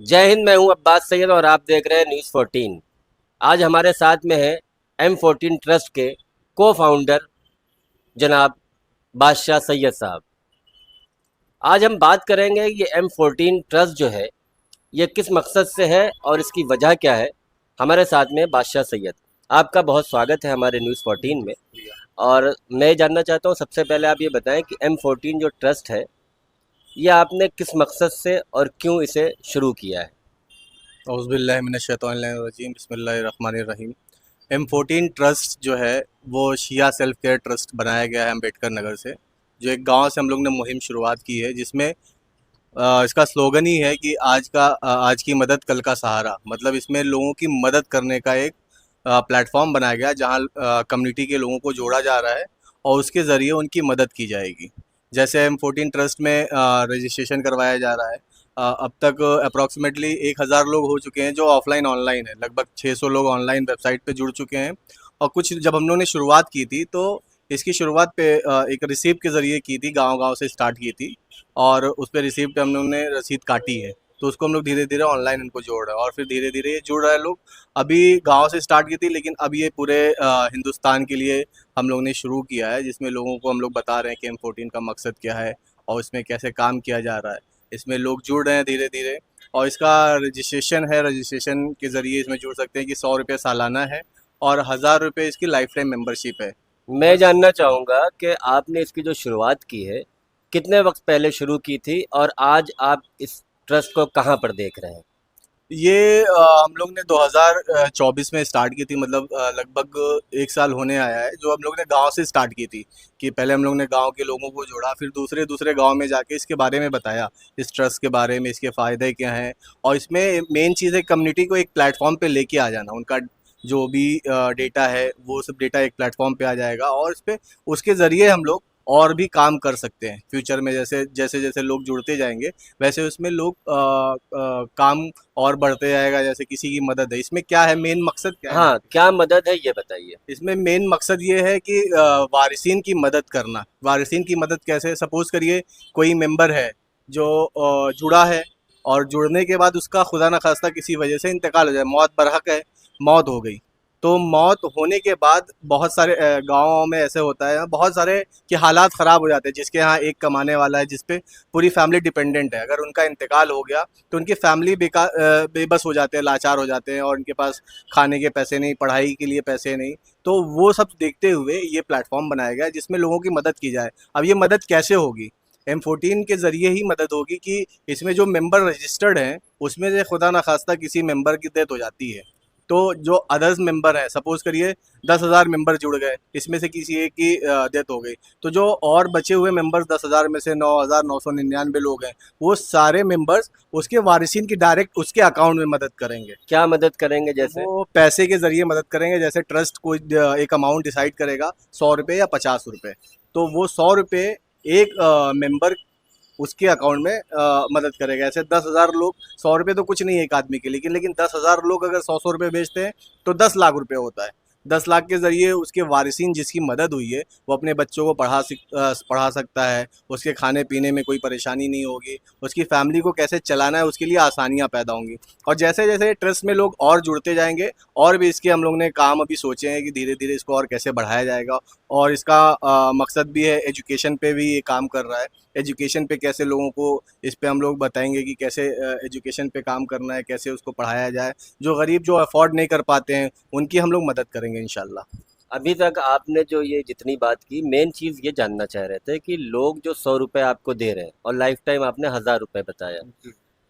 जय हिंद। मैं हूं अब्बास सैयद और आप देख रहे हैं न्यूज़ 14। आज हमारे साथ में है M14 ट्रस्ट के को फाउंडर जनाब बादशाह सैयद साहब। आज हम बात करेंगे ये M14 ट्रस्ट जो है ये किस मकसद से है और इसकी वजह क्या है। हमारे साथ में बादशाह सैयद, आपका बहुत स्वागत है हमारे न्यूज़ 14 में। और मैं जानना चाहता हूँ, सबसे पहले आप ये बताएं कि M14 जो ट्रस्ट है ये आपने किस मकसद से और क्यों इसे शुरू किया है। औज़ुबिल्लाहिमिनश्शैतानिर्रजीम बिस्मिल्लाहिर्रहमानिर्रहीम। M14 ट्रस्ट जो है वो शिया सेल्फ केयर ट्रस्ट बनाया गया है अम्बेडकर नगर से, जो एक गांव से हम लोग ने मुहिम शुरुआत की है, जिसमें इसका स्लोगन ही है कि आज की मदद कल का सहारा। मतलब इसमें लोगों की मदद करने का एक प्लेटफॉर्म बनाया गया है, जहाँ कम्युनिटी के लोगों को जोड़ा जा रहा है और उसके ज़रिए उनकी मदद की जाएगी। जैसे M14 ट्रस्ट में रजिस्ट्रेशन करवाया जा रहा है। अब तक अप्रॉक्सीमेटली 1000 लोग हो चुके हैं जो ऑफलाइन ऑनलाइन है। लगभग 600 लोग ऑनलाइन वेबसाइट पे जुड़ चुके हैं। और कुछ जब हम लोगों ने शुरुआत की थी तो इसकी शुरुआत पे एक रिसीप्ट के ज़रिए की थी, गांव-गांव से स्टार्ट की थी और उस पे रिसीप्ट पे हम लोगों ने रसीद काटी है। तो उसको हम लोग धीरे-धीरे ऑनलाइन इनको जोड़ रहे हैं और फिर धीरे-धीरे ये जुड़ रहे हैं लोग। अभी गाँव से स्टार्ट की थी, लेकिन अब ये पूरे हिंदुस्तान के लिए हम लोगों ने शुरू किया है, जिसमें लोगों को हम लोग बता रहे हैं कि M14 का मकसद क्या है और इसमें कैसे काम किया जा रहा है। इसमें लोग जुड़ रहे हैं धीरे-धीरे और इसका रजिस्ट्रेशन है। रजिस्ट्रेशन के ज़रिए इसमें जुड़ सकते हैं कि ₹100 सालाना है और ₹1000 इसकी लाइफ टाइम मेंबरशिप है। मैं और जानना चाहूँगा कि आपने इसकी जो शुरुआत की है, कितने वक़्त पहले शुरू की थी और आज आप इस ट्रस्ट को कहाँ पर देख रहे हैं? ये हम लोग ने 2024 में स्टार्ट की थी। मतलब लगभग 1 साल होने आया है, जो हम लोग ने गाँव से स्टार्ट की थी। कि पहले हम लोग ने गाँव के लोगों को जोड़ा, फिर दूसरे गाँव में जाके इसके बारे में बताया, इस ट्रस्ट के बारे में, इसके फ़ायदे क्या हैं। और इसमें मेन चीज़ है कम्युनिटी को एक प्लेटफ़ॉर्म पे लेके आ जाना। उनका जो भी डेटा है, वो सब डेटा एक प्लेटफ़ॉर्म पे आ जाएगा और इसपे उसके ज़रिए हम लोग और भी काम कर सकते हैं। फ्यूचर में जैसे-जैसे लोग जुड़ते जाएँगे, वैसे उसमें लोग काम और बढ़ते जाएगा। जैसे किसी की मदद है, इसमें क्या है, मेन मकसद क्या है हाँ, क्या मदद है ये बताइए? इसमें मेन मकसद ये है कि वारिसीन की मदद करना। वारिसीन की मदद कैसे? सपोज़ करिए कोई मेंबर है जो जुड़ा है और जुड़ने के बाद उसका खुदा न खास्ता किसी वजह से इंतकाल हो जाए, मौत बरहक है, मौत हो गई। तो मौत होने के बाद बहुत सारे गाँव में ऐसे होता है, बहुत सारे कि हालात ख़राब हो जाते हैं। जिसके यहाँ एक कमाने वाला है, जिस पे पूरी फैमिली डिपेंडेंट है, अगर उनका इंतकाल हो गया तो उनकी फैमिली बेबस हो जाते हैं, लाचार हो जाते हैं और उनके पास खाने के पैसे नहीं, पढ़ाई के लिए पैसे नहीं। तो वो सब देखते हुए ये प्लेटफॉर्म बनाया गया है, जिसमें लोगों की मदद की जाए। अब ये मदद कैसे होगी? M14 के ज़रिए ही मदद होगी कि इसमें जो मेंबर रजिस्टर्ड हैं, उसमें से खुदा न खास्ता किसी मेंबर की डेथ हो जाती है, तो जो अदर्स मेंबर हैं, सपोज़ करिए 10,000 मेंबर जुड़ गए, इसमें से किसी एक की डेथ हो गई, तो जो और बचे हुए मेंबर्स 10,000 में से 9,999 लोग हैं, वो सारे मेंबर्स उसके वारिसिन की डायरेक्ट उसके अकाउंट में मदद करेंगे। क्या मदद करेंगे जैसे? वो पैसे के ज़रिए मदद करेंगे। जैसे ट्रस्ट कोई एक अमाउंट डिसाइड करेगा, ₹100 या ₹50, तो वो ₹100 एक मेंबर उसके अकाउंट में मदद करेगा। ऐसे 10,000 लोग, ₹100 तो कुछ नहीं है एक आदमी के, लेकिन 10,000 लोग अगर 100-100 रुपए भेजते हैं तो 10 लाख रुपए होता है। 10 लाख के ज़रिए उसके वारिसिन जिसकी मदद हुई है, वो अपने बच्चों को पढ़ा सकता है, उसके खाने-पीने में कोई परेशानी नहीं होगी, उसकी फैमिली को कैसे चलाना है उसके लिए आसानियाँ पैदा होंगी। और जैसे-जैसे ट्रस्ट में लोग और जुड़ते जाएँगे, और भी इसके हम लोग ने काम अभी सोचे हैं कि धीरे-धीरे इसको और कैसे बढ़ाया जाएगा। और इसका मकसद भी है, एजुकेशन पे भी ये काम कर रहा है। एजुकेशन पे कैसे लोगों को, इस पे हम लोग बताएँगे कि कैसे एजुकेशन पे काम करना है, कैसे उसको पढ़ाया जाए। जो गरीब जो अफ़ोर्ड नहीं कर पाते हैं, उनकी हम लोग मदद करेंगे इंशाल्लाह। अभी तक आपने जो ये जितनी बात की, मेन चीज़ ये जानना चाह रहे थे कि लोग जो ₹100 आपको दे रहे हैं और लाइफ टाइम आपने ₹1000 बताया।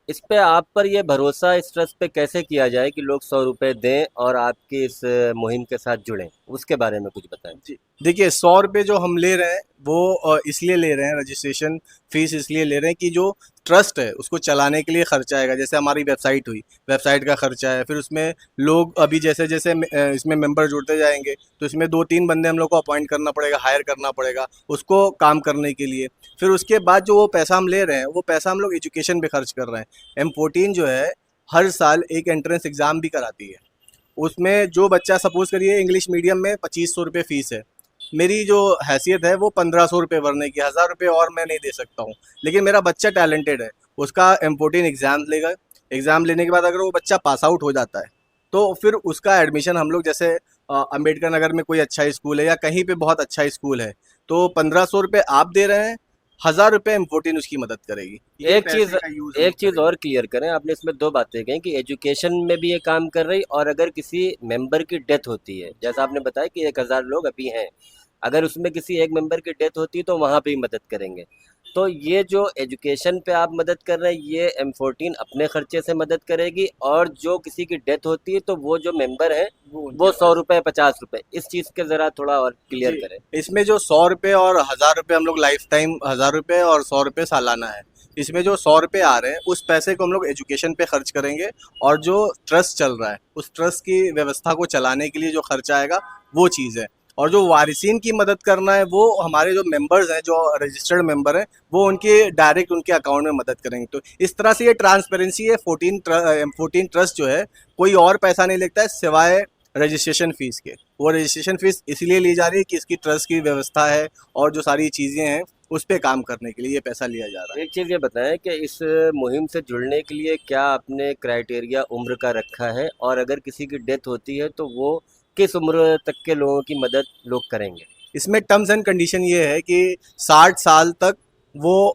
इस पे आप पर ये भरोसा इस ट्रस्ट पे कैसे किया जाए कि लोग ₹100 दें और आपकी इस मुहिम के साथ जुड़ें? उसके बारे में कुछ बताएँ। जी, देखिए ₹100 जो हम ले रहे हैं वो इसलिए ले रहे हैं, रजिस्ट्रेशन फ़ीस इसलिए ले रहे हैं कि जो ट्रस्ट है उसको चलाने के लिए खर्चा आएगा। जैसे हमारी वेबसाइट हुई, वेबसाइट का खर्चा है, फिर उसमें लोग अभी जैसे-जैसे इसमें मेंबर जुड़ते जाएँगे, तो इसमें 2-3 बंदे हम लोग को अपॉइंट करना पड़ेगा, हायर करना पड़ेगा, उसको काम करने के लिए। फिर उसके बाद जो वो पैसा हम ले रहे हैं, वो पैसा हम लोग एजुकेशन पे खर्च कर रहे हैं। M14 जो है, हर साल एक एंट्रेंस एग्ज़ाम भी कराती है। उसमें जो बच्चा, सपोज़ करिए इंग्लिश मीडियम में ₹2500 फ़ीस है। मेरी जो हैसियत है वो ₹1500 भरने की, ₹1000 और मैं नहीं दे सकता हूँ। लेकिन मेरा बच्चा टैलेंटेड है, उसका M14 एग्ज़ाम लेगा, एग्ज़ाम लेने के बाद अगर वो बच्चा पास आउट हो जाता है तो फिर उसका एडमिशन हम लोग जैसे अंबेडकर नगर में कोई अच्छा स्कूल है या कहीं पे बहुत अच्छा स्कूल है तो 1500 रुपये आप दे रहे हैं, 1000 रुपये M14 उसकी मदद करेगी। ये एक चीज पैसे का यूज़ हम एक लोग चीज करेंगे। और क्लियर करें, आपने इसमें दो बातें कही कि एजुकेशन में भी ये काम कर रही, और अगर किसी मेंबर की डेथ होती है, जैसा आपने बताया कि 1,000 लोग अभी हैं, अगर उसमें किसी एक मेंबर की डेथ होती है तो वहाँ पे भी मदद करेंगे। तो ये जो एजुकेशन पे आप मदद कर रहे हैं, ये M14 अपने खर्चे से मदद करेगी, और जो किसी की डेथ होती है तो वो जो मेंबर है वो वो उनके 100 रुपये 50 रुपये, इस चीज़ के ज़रा थोड़ा और क्लियर जी, करें। इसमें जो 100 रुपये और 1000 रुपये हम लोग लाइफ टाइम, 1000 रुपये और 100 रुपये सालाना है। इसमें जो 100 रुपये आ रहे हैं उस पैसे को हम लोग एजुकेशन पे खर्च करेंगे, और जो ट्रस्ट चल रहा है उस ट्रस्ट की व्यवस्था को चलाने के लिए जो खर्चा आएगा वो चीज़ है। और जो वारिसीन की मदद करना है वो हमारे जो मेंबर्स हैं, जो रजिस्टर्ड मेंबर हैं, वो उनके डायरेक्ट उनके अकाउंट में मदद करेंगे। तो इस तरह से ये ट्रांसपेरेंसी है। 14 ट्रस्ट जो है कोई और पैसा नहीं लेता है सिवाय रजिस्ट्रेशन फ़ीस के। वो रजिस्ट्रेशन फ़ीस इसलिए ली जा रही है कि इसकी ट्रस्ट की व्यवस्था है और जो सारी चीज़ें हैं उस पे काम करने के लिए ये पैसा लिया जा रहा है। एक चीज़ ये बताएं कि इस मुहिम से जुड़ने के लिए क्या आपने क्राइटेरिया उम्र का रखा है, और अगर किसी की डेथ होती है तो वो किस उम्र तक के लोगों की मदद लोग करेंगे? इसमें टर्म्स एंड कंडीशन ये है कि 60 साल तक वो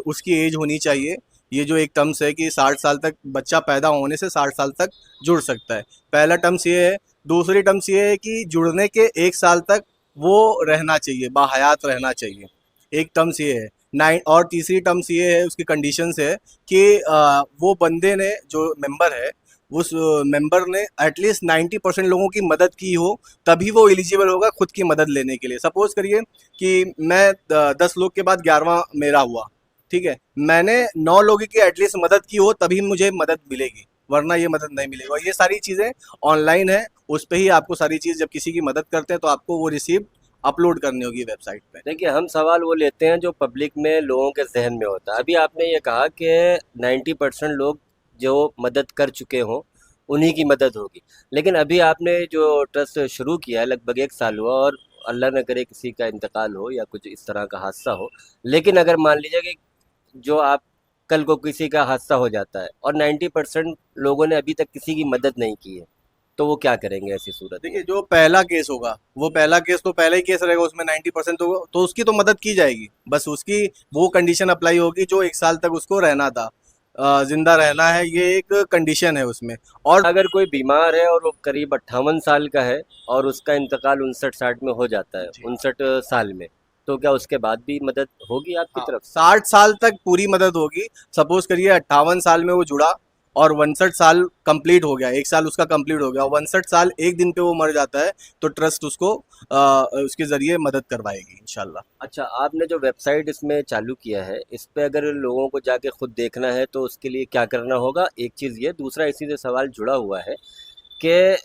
उसकी एज होनी चाहिए। ये जो एक टर्म्स है कि 60 साल तक बच्चा पैदा होने से 60 साल तक जुड़ सकता है, पहला टर्म्स ये है। दूसरी टर्म्स ये है कि जुड़ने के 1 साल तक वो रहना चाहिए, बाहयात रहना चाहिए। एक टर्म्स ये है। नाइन और तीसरी टर्म्स ये है, उसकी कंडीशंस है कि वो बंदे ने, जो मेंबर है, उस मेंबर ने एटलीस्ट 90% लोगों की मदद की हो, तभी वो एलिजिबल होगा खुद की मदद लेने के लिए। सपोज करिए कि मैं 10 लोग के बाद 11वां मेरा हुआ, ठीक है, मैंने 9 लोगों की एटलीस्ट मदद की हो तभी मुझे मदद मिलेगी, वरना ये मदद नहीं मिलेगी। और ये सारी चीज़ें ऑनलाइन है, उस पर ही आपको सारी चीज़, जब किसी की मदद करते हैं तो आपको वो रिसीप्ट अपलोड करनी होगी वेबसाइट पे। देखिए, हम सवाल वो लेते हैं जो पब्लिक में लोगों के जहन में होता है। अभी आपने ये कहा कि 90% लोग जो मदद कर चुके हों उन्हीं की मदद होगी, लेकिन अभी आपने जो ट्रस्ट शुरू किया है लगभग 1 साल हुआ, और अल्लाह न करे किसी का इंतकाल हो या कुछ इस तरह का हादसा हो, लेकिन अगर मान लीजिए कि जो आप कल को किसी का हादसा हो जाता है और 90% लोगों ने अभी तक किसी की मदद नहीं की है, तो वो क्या करेंगे ऐसी सूरत में? देखिए, जो पहला केस होगा वो पहला केस तो पहला ही केस रहेगा, उसमें 90% तो उसकी तो मदद की जाएगी। बस उसकी वो कंडीशन अप्लाई होगी जो 1 साल तक उसको रहना था, जिंदा रहना है, ये एक कंडीशन है उसमें। और अगर कोई बीमार है और वो करीब 58 साल का है और उसका इंतकाल 59-60 में हो जाता है, जी, 59 साल में, तो क्या उसके बाद भी मदद होगी आपकी हाँ, तरफ से? 60 साल तक पूरी मदद होगी। सपोज करिए 58 साल में वो जुड़ा और 62 साल कंप्लीट हो गया, 1 साल उसका कंप्लीट हो गया और 62 साल एक दिन पे वो मर जाता है, तो ट्रस्ट उसको उसके जरिए मदद करवाएगी इंशाल्लाह। अच्छा, आपने जो वेबसाइट इसमें चालू किया है, इस पे अगर लोगों को जाके खुद देखना है तो उसके लिए क्या करना होगा? एक चीज़ ये, दूसरा इसी से सवाल जुड़ा हुआ है कि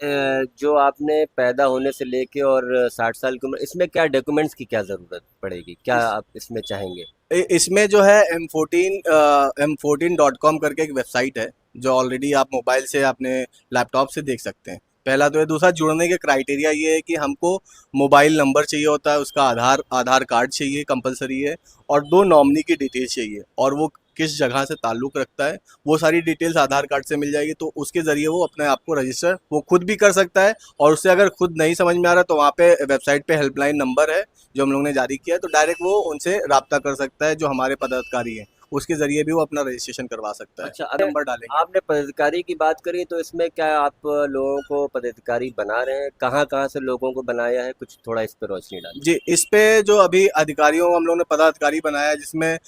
जो आपने पैदा होने से लेके और 60 साल की उम्र, इसमें क्या डॉक्यूमेंट्स की क्या ज़रूरत पड़ेगी? क्या इस आप इसमें चाहेंगे? इसमें जो है M14.com करके एक वेबसाइट है, जो ऑलरेडी आप मोबाइल से अपने लैपटॉप से देख सकते हैं। पहला तो ये, दूसरा जुड़ने के क्राइटेरिया ये है कि हमको मोबाइल नंबर चाहिए होता है, उसका आधार कार्ड चाहिए, कंपलसरी है, और 2 नॉमिनी की डिटेल चाहिए, और वो किस जगह से ताल्लुक़ रखता है वो सारी डिटेल्स आधार कार्ड से मिल जाएगी। तो उसके ज़रिए वो अपने आप को रजिस्टर वो खुद भी कर सकता है, और उससे अगर खुद नहीं समझ में आ रहा तो वहाँ पे वेबसाइट पे हेल्पलाइन नंबर है जो हम लोग ने जारी किया है, तो डायरेक्ट वो उनसे राब्ता कर सकता है, जो हमारे पदाधिकारी हैं, उसके ज़रिए भी वो अपना रजिस्ट्रेशन करवा सकता है। अच्छा, अगर नंबर डालेंगे। आपने पदाधिकारी की बात करी तो इसमें क्या आप लोगों को पदाधिकारी बना रहे हैं? कहाँ-कहाँ से लोगों को बनाया है? कुछ थोड़ा इस पे रोशनी डालें। जी, इस पे जो अभी अधिकारियों को हम लोगों ने पदाधिकारी बनाया है, जिसमें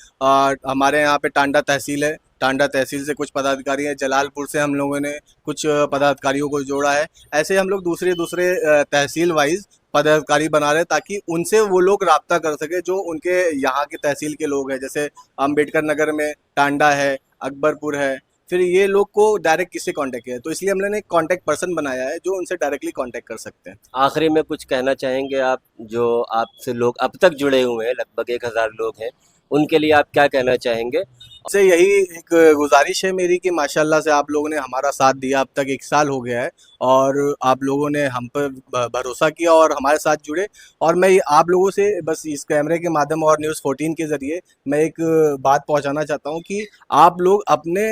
हमारे यहाँ पे टांडा तहसील है, टांडा तहसील से कुछ पदाधिकारी हैं, जलालपुर से हम लोगों ने कुछ पदाधिकारियों को जोड़ा है। ऐसे हम लोग दूसरे दूसरे तहसील वाइज पदाधिकारी बना रहे हैं, ताकि उनसे वो लोग राब्ता कर सके जो उनके यहाँ के तहसील के लोग हैं। जैसे अम्बेडकर नगर में टांडा है, अकबरपुर है, फिर ये लोग को डायरेक्ट किससे कांटेक्ट किया है, तो इसलिए हम लोगों ने एक कांटेक्ट पर्सन बनाया है जो उनसे डायरेक्टली कांटेक्ट कर सकते हैं। आखिरी में कुछ कहना चाहेंगे आप, जो आपसे लोग अब तक जुड़े हुए हैं, लगभग 1,000 लोग हैं, उनके लिए आप क्या कहना चाहेंगे? से यही एक गुजारिश है मेरी कि माशाल्लाह से आप लोगों ने हमारा साथ दिया, अब तक 1 साल हो गया है और आप लोगों ने हम पर भरोसा किया और हमारे साथ जुड़े। और मैं आप लोगों से बस इस कैमरे के माध्यम और न्यूज़ 14 के ज़रिए मैं एक बात पहुंचाना चाहता हूं कि आप लोग अपने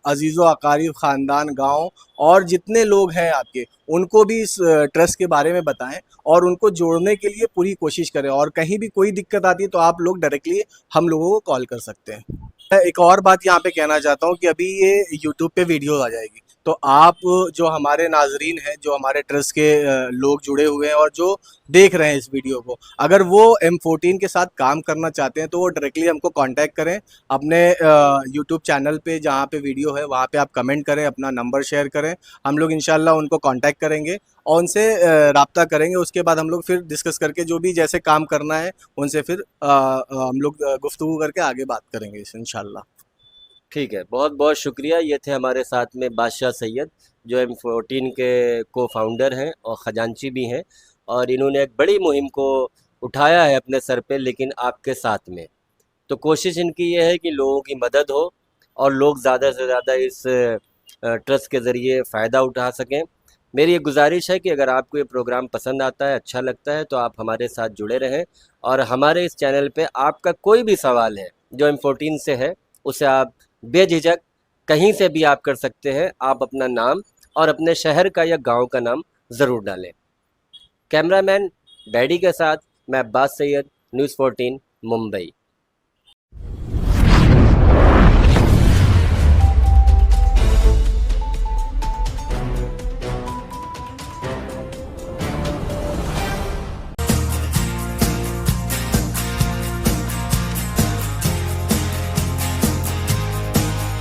अजीज़ो अकारीब, ख़ानदान, गांव और जितने लोग हैं आपके, उनको भी इस ट्रस्ट के बारे में बताएं और उनको जोड़ने के लिए पूरी कोशिश करें। और कहीं भी कोई दिक्कत आती है तो आप लोग डायरेक्टली हम लोगों को कॉल कर सकते हैं। मैं एक और बात यहाँ पे कहना चाहता हूँ कि अभी ये यूट्यूब पे वीडियो आ जाएगी, तो आप जो हमारे नाजरीन हैं, जो हमारे ट्रस्ट के लोग जुड़े हुए हैं और जो देख रहे हैं इस वीडियो को, अगर वो M14 के साथ काम करना चाहते हैं तो वो डायरेक्टली हमको कांटेक्ट करें। अपने यूट्यूब चैनल पे जहाँ पे वीडियो है वहाँ पे आप कमेंट करें, अपना नंबर शेयर करें, हम लोग इंशाल्लाह उनको कांटेक्ट करेंगे और उनसे राब्ता करेंगे। उसके बाद हम लोग फिर डिस्कस करके जो भी जैसे काम करना है उनसे फिर हम लोग गुफ्तगू करके आगे बात करेंगे इंशाल्लाह। ठीक है, बहुत बहुत शुक्रिया। ये थे हमारे साथ में बादशाह सैयद, जो M14 के को फाउंडर हैं और ख़जांची भी हैं, और इन्होंने एक बड़ी मुहिम को उठाया है अपने सर पे, लेकिन आपके साथ में। तो कोशिश इनकी ये है कि लोगों की मदद हो और लोग ज़्यादा से ज़्यादा इस ट्रस्ट के ज़रिए फ़ायदा उठा सकें। मेरी ये गुजारिश है कि अगर आपको ये प्रोग्राम पसंद आता है, अच्छा लगता है, तो आप हमारे साथ जुड़े रहें और हमारे इस चैनल पे आपका कोई भी सवाल है जो M14 से है, उसे आप बेझिझक कहीं से भी आप कर सकते हैं। आप अपना नाम और अपने शहर का या गांव का नाम ज़रूर डालें। कैमरामैन बैडी के साथ मैं अब्बास सैयद, न्यूज़ 14 मुंबई।